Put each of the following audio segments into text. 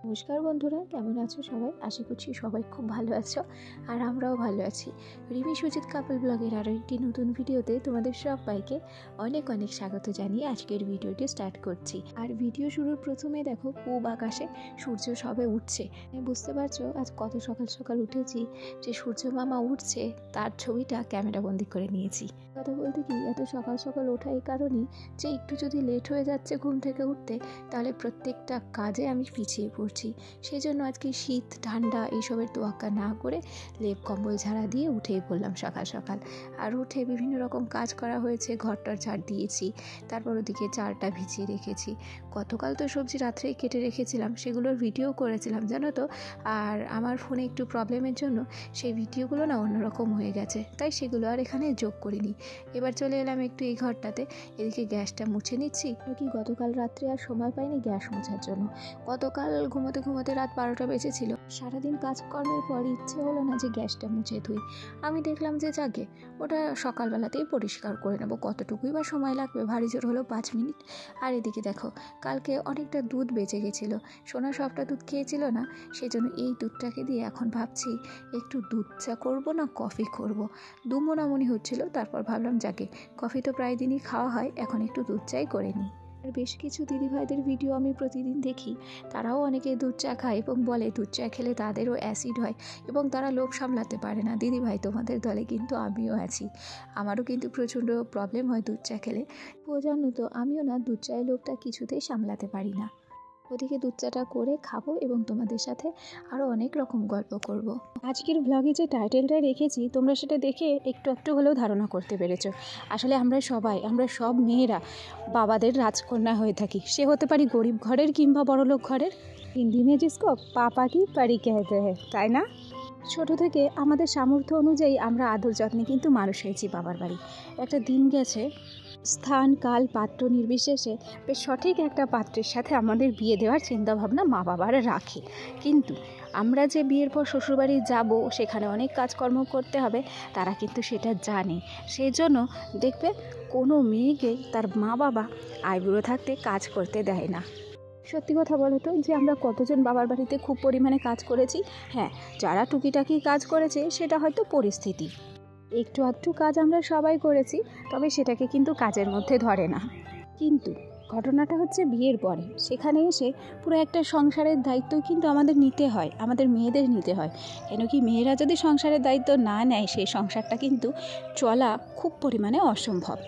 নমস্কার বন্ধুরা, কেমন আছো সবাই? আশা করছি সবাই খুব ভালো আছো আর আমরাও ভালো আছি। রিমি সুজিত কাপল ব্লগের আরও একটি নতুন ভিডিওতে তোমাদের সবাইকে অনেক অনেক স্বাগত জানিয়ে আজকের ভিডিওটি স্টার্ট করছি। আর ভিডিও শুরুর প্রথমে দেখো পূব আকাশে সূর্য সবে উঠছে। বুঝতে পারছো আজ কত সকাল সকাল উঠেছি, যে সূর্য মামা উঠছে তার ছবিটা ক্যামেরাবন্দি করে নিয়েছি। কথা বলতে কি, এত সকাল সকাল ওঠা এই কারণেই যে একটু যদি লেট হয়ে যাচ্ছে ঘুম থেকে উঠতে, তাহলে প্রত্যেকটা কাজে আমি পিছিয়ে পড়ছি। সেই জন্য আজকে শীত ঠান্ডা এইসবের তোয়াক্কা না করে লেপ কম্বল ঝাড়া দিয়ে উঠেই পড়লাম সকাল সকাল। আর উঠে বিভিন্ন রকম কাজ করা হয়েছে, ঘরটার ঝাড় দিয়েছি, তারপর ওদিকে চালটা ভিজিয়ে রেখেছি। গতকাল তো সবজি রাত্রেই কেটে রেখেছিলাম, সেগুলোর ভিডিও করেছিলাম জানো তো। আর আমার ফোনে একটু প্রবলেমের জন্য সেই ভিডিওগুলো না অন্যরকম হয়ে গেছে, তাই সেগুলো আর এখানে যোগ করিনি। এবার চলে এলাম একটু এই ঘরটাতে, এদিকে গ্যাসটা মুছে নিচ্ছি। কি গতকাল রাত্রে আর সময় পাইনি গ্যাস মোছার জন্য। গতকাল ঘুমোতে ঘুমোতে রাত 12টা বেজেছিল। সারাদিন কাজকর্মের পর ইচ্ছে হলো না যে গ্যাসটা মুছে ধুই। আমি দেখলাম যে যাকে ওটা সকালবেলাতেই পরিষ্কার করে নেবো, কতটুকুই বা সময় লাগবে, ভারী জোর হলো 5 মিনিট। আর এদিকে দেখো কালকে অনেকটা দুধ বেঁচে গেছিলো, সোনা সবটা দুধ খেয়েছিল না, সেই জন্য এই দুধটাকে দিয়ে এখন ভাবছি একটু দুধ চা করবো না কফি করব। দুমোনামনি হচ্ছিল, তারপর ভাবলাম যাকে কফি তো প্রায় দিনই খাওয়া হয়, এখন একটু দুধ চাই করে নিই। আর বেশ কিছু দিদিভাইদের ভিডিও আমি প্রতিদিন দেখি, তারাও অনেকে দুধ চা খায় এবং বলে দুধ চা খেলে তাদেরও অ্যাসিড হয় এবং তারা লোভ সামলাতে পারে না। দিদিভাই তোমাদের দলে কিন্তু আমিও আছি, আমারও কিন্তু প্রচণ্ড প্রবলেম হয় দুধ চা খেলে। ও জানো তো আমিও না দুধ চায়ের লোভটা কিছুতেই সামলাতে পারি না। ওদিকে দুধ চাটা করে খাবো এবং তোমাদের সাথে আরও অনেক রকম গল্প করব। আজকের ব্লগে যে টাইটেলটা রেখেছি তোমরা সেটা দেখে একটু একটু হলেও ধারণা করতে পেরেছো। আসলে আমরা সব মেয়েরা বাবাদের রাজকন্যা হয়ে থাকি। সে হতে পারি গরিব ঘরের কিংবা বড়লোক ঘরের। হিন্দি মে জিসকো পাপা কি পরি कहते हैं, তাই না? ছোট থেকে আমাদের সামর্থ্য অনুযায়ী আমরা আদর যত্নে কিন্তু মানুষ হয়েছি বাবার বাড়ি। একটা দিন গেছে, স্থান কাল পাত্র নির্বিশেষে বেশ সঠিক একটা পাত্রের সাথে আমাদের বিয়ে দেওয়ার চিন্তাভাবনা মা বাবারা রাখে। কিন্তু আমরা যে বিয়ের পর শ্বশুরবাড়ি যাব, সেখানে অনেক কাজকর্ম করতে হবে, তারা কিন্তু সেটা জানে। সেই জন্য দেখবে কোনো মেয়েকে তার মা বাবা আইবুড়ো থাকতে কাজ করতে দেয় না। সত্যি কথা বলো তো, যে আমরা কতজন বাবার বাড়িতে খুব পরিমাণে কাজ করেছি? হ্যাঁ, যারা টুকিটাকি কাজ করেছে সেটা হয়তো পরিস্থিতি, একটু আধটু কাজ আমরা সবাই করেছি, তবে সেটাকে কিন্তু কাজের মধ্যে ধরে না। কিন্তু ঘটনাটা হচ্ছে বিয়ের পরে, সেখানে এসে পুরো একটা সংসারের দায়িত্ব কিন্তু আমাদের নিতে হয়, আমাদের মেয়েদের নিতে হয়। কেন কি, মেয়েরা যদি সংসারের দায়িত্ব না নেয় সেই সংসারটা কিন্তু চলা খুব পরিমাণে অসম্ভব।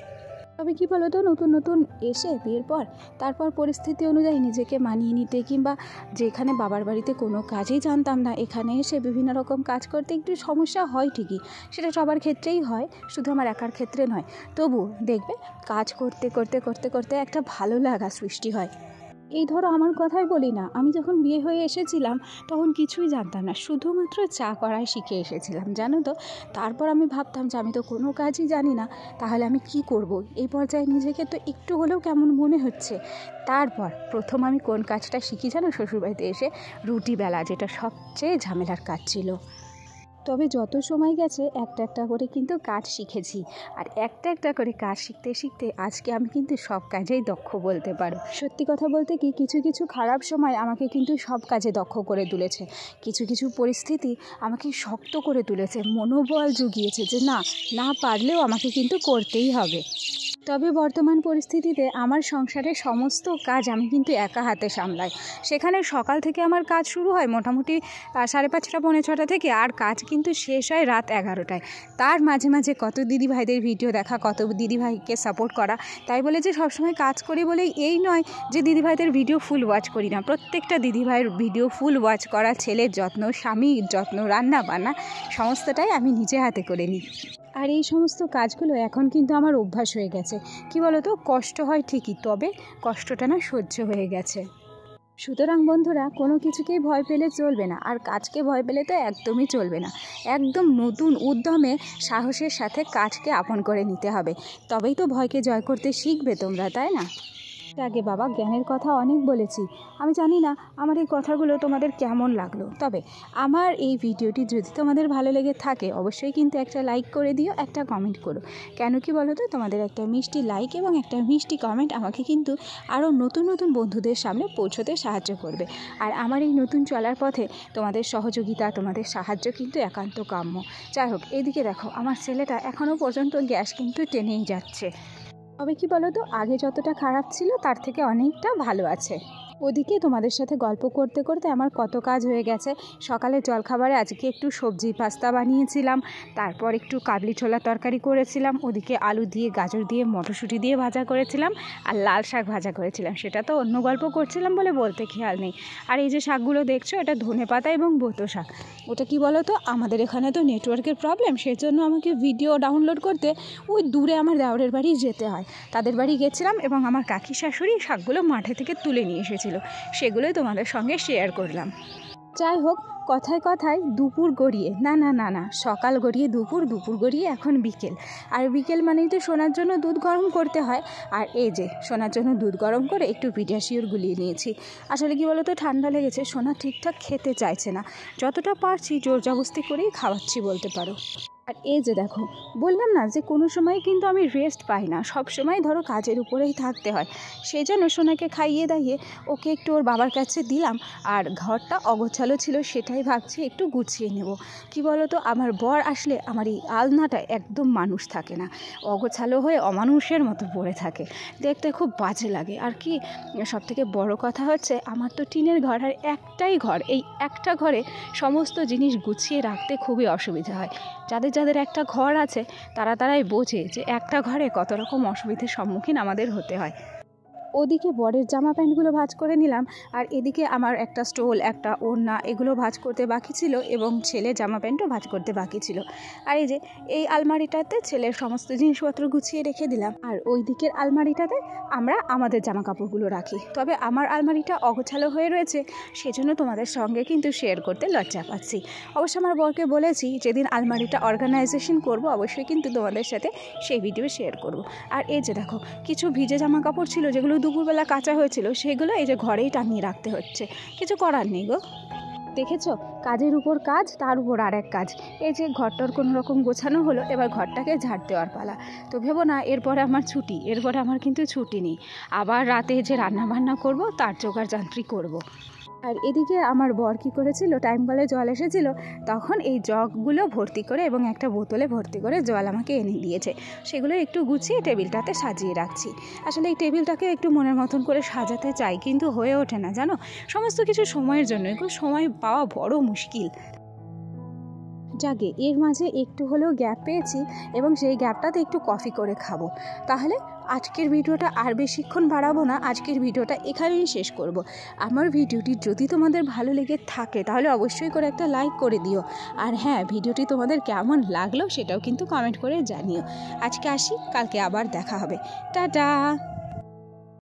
তবে কি বলো তো, নতুন নতুন এসে বিয়ের পর তারপর পরিস্থিতি অনুযায়ী নিজেকে মানিয়ে নিতে, কিংবা যেখানে বাবার বাড়িতে কোনো কাজই জানতাম না, এখানে এসে বিভিন্ন রকম কাজ করতে একটু সমস্যা হয় ঠিকই, সেটা সবার ক্ষেত্রেই হয়, শুধু আমার একার ক্ষেত্রে নয়। তবু দেখবে কাজ করতে করতে করতে করতে একটা ভালো লাগা সৃষ্টি হয়। এই ধরো আমার কথাই বলি না, আমি যখন বিয়ে হয়ে এসেছিলাম তখন কিছুই জানতাম না, শুধুমাত্র চা করাই শিখে এসেছিলাম জানো তো। তারপর আমি ভাবতাম যে আমি তো কোনো কাজই জানি না, তাহলে আমি কি করব? এই পর্যায়ে নিজেকে তো একটু হলেও কেমন মনে হচ্ছে। তারপর প্রথম আমি কোন কাজটা শিখি জানো? শ্বশুরবাড়িতে এসে রুটি বেলা, যেটা সবচেয়ে ঝামেলার কাজ ছিল। তবে যত সময় গেছে একটা একটা করে কিন্তু কাজ শিখেছি, আর একটা একটা করে কাজ শিখতে শিখতে আজকে আমি কিন্তু সব কাজেই দক্ষ বলতে পারো। সত্যি কথা বলতে কি, কিছু কিছু খারাপ সময় আমাকে কিন্তু সব কাজে দক্ষ করে তুলেছে, কিছু কিছু পরিস্থিতি আমাকে শক্ত করে তুলেছে, মনোবল জুগিয়েছে যে না না পারলেও আমাকে কিন্তু করতেই হবে। তবে বর্তমান পরিস্থিতিতে আমার সংসারের সমস্ত কাজ আমি কিন্তু একা হাতে সামলাই। সেখানে সকাল থেকে আমার কাজ শুরু হয় মোটামুটি 5:30 পৌনে 6টা থেকে, আর কাজ কিন্তু শেষ হয় রাত 11টায়। তার মাঝে মাঝে কত দিদিভাইদের ভিডিও দেখা, কত দিদিভাইকে সাপোর্ট করা। তাই বলে যে সবসময় কাজ করি বলেই এই নয় যে দিদিভাইদের ভিডিও ফুল ওয়াচ করি না। প্রত্যেকটা দিদিভাইয়ের ভিডিও ফুল ওয়াচ করা, ছেলের যত্ন, স্বামীর যত্ন, রান্না বান্না সমস্তটাই আমি নিজে হাতে করে নিই। আর এই সমস্ত কাজগুলো এখন কিন্তু আমার অভ্যাস হয়ে গেছে। কি বলো তো, কষ্ট হয় ঠিকই, তবে কষ্টটা না সহ্য হয়ে গেছে। সুতরাং বন্ধুরা, কোনো কিছুকেই ভয় পেলে চলবে না, আর কাজকে ভয় পেলে তো একদমই চলবে না। একদম নতুন উদ্যমে সাহসের সাথে কাজকে আপন করে নিতে হবে, তবেই তো ভয়কে জয় করতে শিখবে তোমরা, তাই না? আগে বাবা জ্ঞানের কথা অনেক বলেছি, আমি জানি না আমার এই কথাগুলো তোমাদের কেমন লাগলো। তবে আমার এই ভিডিওটি যদি তোমাদের ভালো লেগে থাকে অবশ্যই কিন্তু একটা লাইক করে দিও, একটা কমেন্ট করো। কেন কি বলো তো, তোমাদের একটা মিষ্টি লাইক এবং একটা মিষ্টি কমেন্ট আমাকে কিন্তু আরও নতুন নতুন বন্ধুদের সামনে পৌঁছতে সাহায্য করবে। আর আমার এই নতুন চলার পথে তোমাদের সহযোগিতা, তোমাদের সাহায্য কিন্তু একান্ত কাম্য। যাই হোক, এদিকে দেখো আমার ছেলেটা এখনও পর্যন্ত গ্যাস কিন্তু টেনেই যাচ্ছে। তবে কি বলো তো, আগে যতটা খারাপ ছিল তার থেকে অনেকটা ভালো আছে। ওদিকে তোমাদের সাথে গল্প করতে করতে আমার কত কাজ হয়ে গেছে। সকালে জলখাবারে আজকে একটু সবজি পাস্তা বানিয়েছিলাম, তারপর একটু কাবলি ছোলা তরকারি করেছিলাম, ওদিকে আলু দিয়ে গাজর দিয়ে মটরশুঁটি দিয়ে ভাজা করেছিলাম, আর লাল শাক ভাজা করেছিলাম। সেটা তো অন্য গল্প করছিলাম বলে বলতে খেয়াল নেই। আর এই যে শাকগুলো দেখছো, এটা ধনেপাতা এবং বোতো শাক। ওটা কি বলো তো, আমাদের এখানে তো নেটওয়ার্কের প্রবলেম, সেজন্য আমাকে ভিডিও ডাউনলোড করতে ওই দূরে আমার দেওরের বাড়ি যেতে হয়। তাদের বাড়ি গেছিলাম এবং আমার কাকি শাশুড়ি শাকগুলো মাঠে থেকে তুলে নিয়ে এসেছিল, সেগুলোই তোমাদের সঙ্গে শেয়ার করলাম। যাই হোক, কথায় কথায় দুপুর গড়িয়ে না সকাল গড়িয়ে দুপুর, দুপুর গড়িয়ে এখন বিকেল। আর বিকেল মানেই তো সোনার জন্য দুধ গরম করতে হয়। আর এই যে সোনার জন্য দুধ গরম করে একটু পিডিয়াশিওর গুলিয়ে নিয়েছি। আসলে কি বলো তো, ঠান্ডা লেগেছে, সোনা ঠিকঠাক খেতে চাইছে না। যতটা পারছি জোর জবরদস্তি করেই খাওয়াচ্ছি বলতে পারো। আর এই যে দেখো, বললাম না যে কোনো সময় কিন্তু আমি রেস্ট পাই না, সব সময় ধরো কাজের উপরেই থাকতে হয়। সেই জন্য সোনাকে খাইয়ে দাইয়ে ওকে একটু ওর বাবার কাছে দিলাম। আর ঘরটা অগোছালো ছিল, সেটাই ভাবছি একটু গুছিয়ে নেব। কি বলো তো, আমার বর আসলে আমার এই আলনাটা একদম মানুষ থাকে না, অগোছালো হয়ে অমানুষের মতো পড়ে থাকে, দেখতে খুব বাজে লাগে। আর কি সবথেকে বড় কথা হচ্ছে, আমার তো টিনের ঘর, আর একটাই ঘর, এই একটা ঘরে সমস্ত জিনিস গুছিয়ে রাখতে খুবই অসুবিধা হয়। যাদের একটা ঘর আছে তারাই বোঝে যে একটা ঘরে কত রকম অসুবিধার সম্মুখীন আমাদের হতে হয়। ওদিকে বরের জামা প্যান্টগুলো ভাঁজ করে নিলাম, আর এদিকে আমার একটা স্টোল, একটা ওড়না, এগুলো ভাঁজ করতে বাকি ছিল, এবং ছেলের জামা প্যান্টও ভাঁজ করতে বাকি ছিল। আর এই যে এই আলমারিটাতে ছেলের সমস্ত জিনিসপত্র গুছিয়ে রেখে দিলাম, আর ওই দিকের আলমারিটাতে আমরা আমাদের জামা কাপড়গুলো রাখি। তবে আমার আলমারিটা অগোছালো হয়ে রয়েছে, সেজন্য তোমাদের সঙ্গে কিন্তু শেয়ার করতে লজ্জা পাচ্ছি। অবশ্য আমার বরকে বলেছি যেদিন আলমারিটা অর্গানাইজেশন করব অবশ্যই কিন্তু তোমাদের সাথে সেই ভিডিও শেয়ার করব। আর এই যে দেখো, কিছু ভিজে জামা কাপড় ছিল যেগুলো দুপুরবেলা কাঁচা হয়েছিল, সেগুলো এই যে ঘরেই টাঙিয়ে রাখতে হচ্ছে, কিছু করার নেই গো। দেখেছো, কাজের উপর কাজ, তার উপর আর এক কাজ। এই যে ঘরটার কোনো রকম গোছানো হলো, এবার ঘরটাকে ঝাড় দেওয়ার পালা। তো ভেবো না এরপরে আমার ছুটি, এরপরে আমার কিন্তু ছুটি নেই। আবার রাতে যে রান্না বান্না করব তার জোগাড় যন্ত্রী করব। আর এদিকে আমার বর কী করেছিল, টাইম কলে জল এসেছিল, তখন এই জগগুলো ভর্তি করে এবং একটা বোতলে ভর্তি করে জল আমাকে এনে দিয়েছে। সেগুলো একটু গুছিয়ে টেবিলটাতে সাজিয়ে রাখছি। আসলে এই টেবিলটাকে একটু মনের মতন করে সাজাতে চাই, কিন্তু হয়ে ওঠে না জানো, সমস্ত কিছু সময়ের জন্য, একটু সময় পাওয়া বড় মুশকিল। জাগে এর মাঝে একটু হলেও গ্যাপ পেয়েছি, এবং সেই গ্যাপটাতে একটু কফি করে খাবো। তাহলে আজকের ভিডিওটা আর বেশিক্ষণ বাড়াবো না, আজকের ভিডিওটা এখানেই শেষ করব। আমার ভিডিওটি যদি তোমাদের ভালো লেগে থাকে তাহলে অবশ্যই করে একটা লাইক করে দিও। আর হ্যাঁ, ভিডিওটি তোমাদের কেমন লাগলো সেটাও কিন্তু কমেন্ট করে জানিও। আজকে আসি, কালকে আবার দেখা হবে। টাটা।